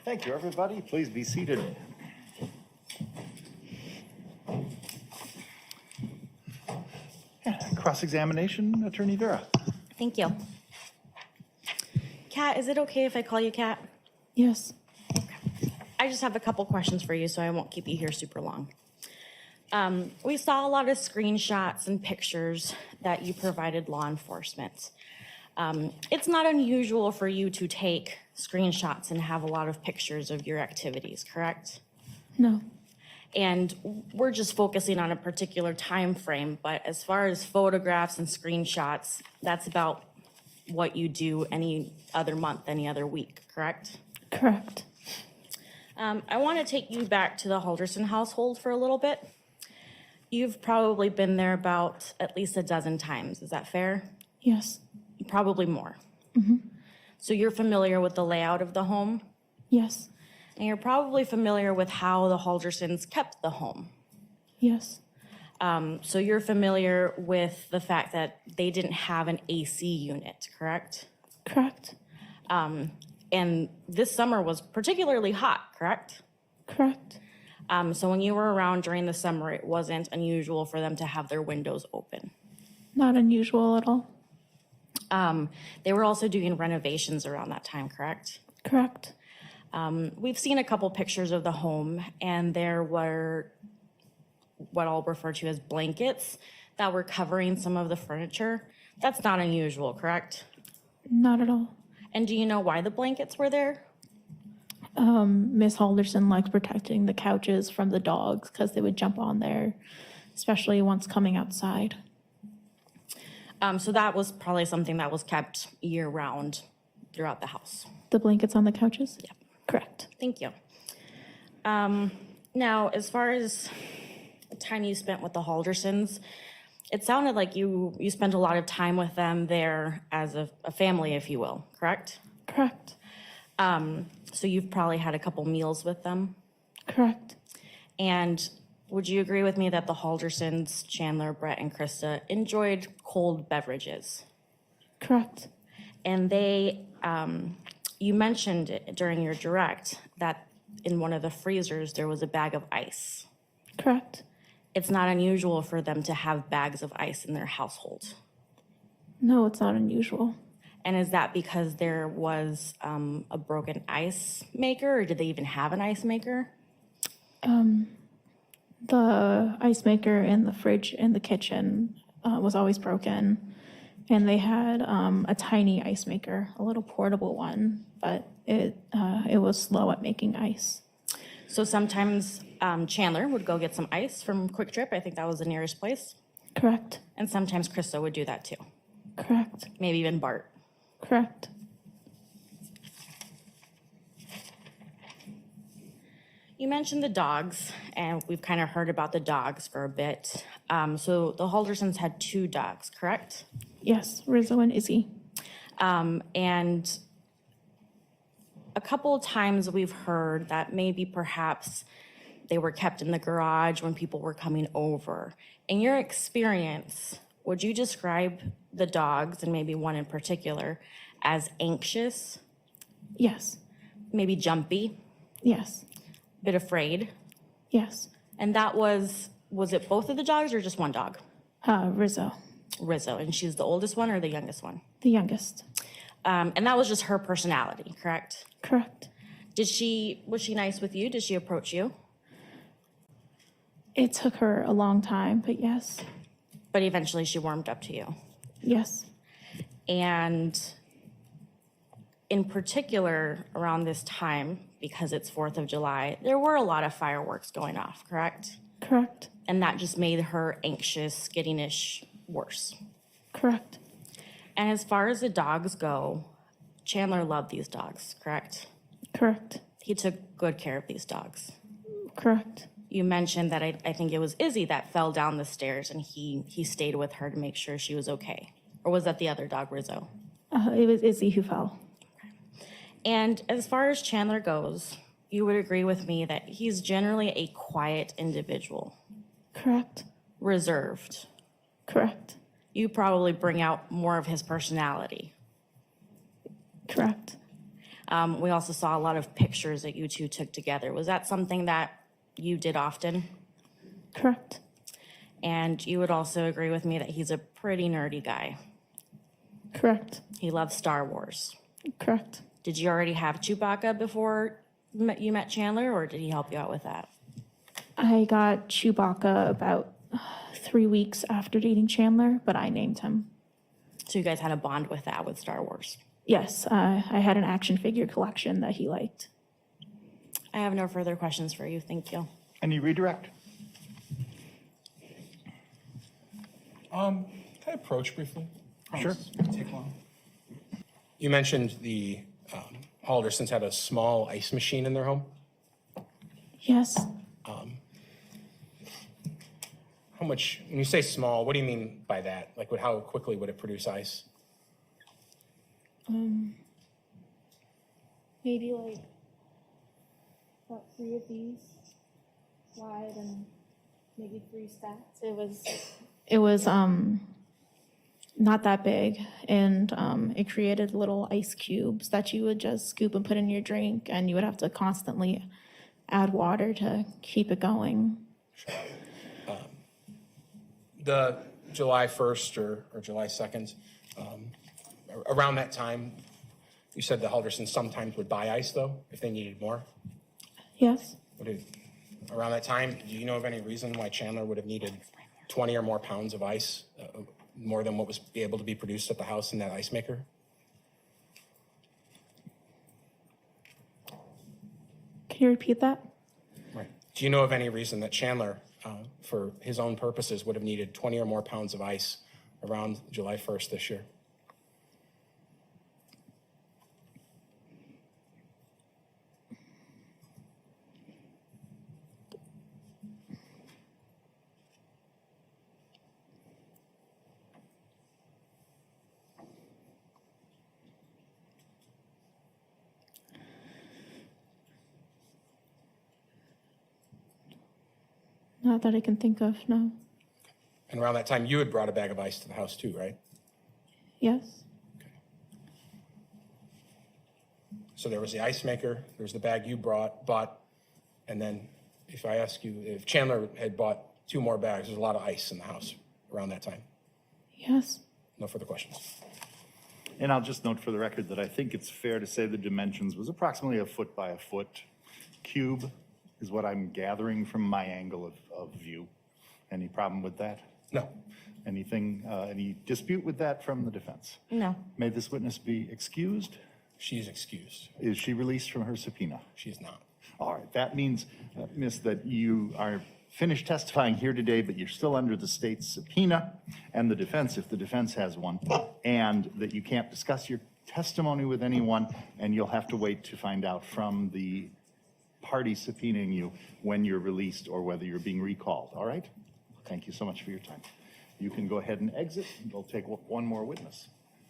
Thank you, everybody. Please be seated. Cross-examination, Attorney Vera. Thank you. Kat, is it okay if I call you Kat? Yes. I just have a couple questions for you, so I won't keep you here super long. We saw a lot of screenshots and pictures that you provided law enforcement. It's not unusual for you to take screenshots and have a lot of pictures of your activities, correct? No. And we're just focusing on a particular time frame, but as far as photographs and screenshots, that's about what you do any other month, any other week, correct? Correct. I want to take you back to the Halderson household for a little bit. You've probably been there about at least a dozen times, is that fair? Yes. Probably more. So you're familiar with the layout of the home? Yes. And you're probably familiar with how the Haldersons kept the home. Yes. So you're familiar with the fact that they didn't have an AC unit, correct? Correct. And this summer was particularly hot, correct? Correct. So when you were around during the summer, it wasn't unusual for them to have their windows open. Not unusual at all. They were also doing renovations around that time, correct? Correct. We've seen a couple pictures of the home, and there were what I'll refer to as blankets that were covering some of the furniture. That's not unusual, correct? Not at all. And do you know why the blankets were there? Miss Halderson likes protecting the couches from the dogs because they would jump on there, especially once coming outside. So that was probably something that was kept year-round throughout the house. The blankets on the couches? Yep. Correct. Thank you. Now, as far as the time you spent with the Haldersons, it sounded like you spent a lot of time with them there as a family, if you will, correct? Correct. So you've probably had a couple meals with them. Correct. And would you agree with me that the Haldersons, Chandler, Brett, and Krista, enjoyed cold beverages? Correct. And they, you mentioned during your direct that in one of the freezers there was a bag of ice. Correct. It's not unusual for them to have bags of ice in their household. No, it's not unusual. And is that because there was a broken ice maker, or did they even have an ice maker? The ice maker in the fridge in the kitchen was always broken. And they had a tiny ice maker, a little portable one, but it was slow at making ice. So sometimes Chandler would go get some ice from Quick Trip. I think that was the nearest place. Correct. And sometimes Krista would do that too. Correct. Maybe even Bart. Correct. You mentioned the dogs, and we've kind of heard about the dogs for a bit. So the Haldersons had 2 dogs, correct? Yes, Rizzo and Izzy. And a couple of times we've heard that maybe perhaps they were kept in the garage when people were coming over. In your experience, would you describe the dogs, and maybe one in particular, as anxious, Yes. maybe jumpy, Yes. a bit afraid? Yes. And that was it both of the dogs or just one dog? Rizzo, Rizzo, and she's the oldest one or the youngest one? the youngest. And that was just her personality, correct? Correct. Was she nice with you? Did she approach you? It took her a long time, but yes. But eventually she warmed up to you. Yes. And in particular, around this time, because it's 4th of July, there were a lot of fireworks going off, correct? Correct. And that just made her anxious, skittish worse. Correct. And as far as the dogs go, Chandler loved these dogs, correct? Correct. He took good care of these dogs. Correct. You mentioned that I think it was Izzy that fell down the stairs, and he stayed with her to make sure she was okay. Or was that the other dog, Rizzo? It was Izzy who fell. And as far as Chandler goes, you would agree with me that he's generally a quiet individual, Correct. reserved. Correct. You probably bring out more of his personality. Correct. We also saw a lot of pictures that you two took together. Was that something that you did often? Correct. And you would also agree with me that he's a pretty nerdy guy. Correct. He loves Star Wars. Correct. Did you already have Chewbacca before you met Chandler, or did he help you out with that? I got Chewbacca about 3 weeks after dating Chandler, but I named him. So you guys had a bond with that, with Star Wars. Yes, I had an action figure collection that he liked. I have no further questions for you. Thank you. Any redirect? Can I approach briefly? Sure. Promise it won't take long. You mentioned the Haldersons had a small ice machine in their home. Yes. How much, when you say small, what do you mean by that? Like, how quickly would it produce ice? Maybe like about 3 of these wide and maybe 3 stacks. It was not that big, and it created little ice cubes that you would just scoop and put in your drink, and you would have to constantly add water to keep it going. The July 1st or July 2nd, around that time, you said the Haldersons sometimes would buy ice, though, if they needed more. Yes. Around that time, do you know of any reason why Chandler would have needed 20 or more pounds of ice, more than what was able to be produced at the house in that ice maker? Can you repeat that? Right. Do you know of any reason that Chandler, for his own purposes, would have needed 20 or more pounds of ice around July 1st this year? Not that I can think of, no. And around that time, you had brought a bag of ice to the house too, right? Yes. So there was the ice maker, there was the bag you bought, and then if I ask you, if Chandler had bought 2 more bags, there's a lot of ice in the house around that time. Yes. No further questions. And I'll just note for the record that I think it's fair to say the dimensions was approximately 1 foot by 1 foot cube is what I'm gathering from my angle of view. Any problem with that? No. Anything, any dispute with that from the defense? No. May this witness be excused? She is excused. Is she released from her subpoena? She is not. All right, that means, Miss, that you are finished testifying here today, but you're still under the state's subpoena and the defense, if the defense has one, and that you can't discuss your testimony with anyone, and you'll have to wait to find out from the party subpoenaing you when you're released or whether you're being recalled, all right? Thank you so much for your time. You can go ahead and exit, and we'll take one more witness.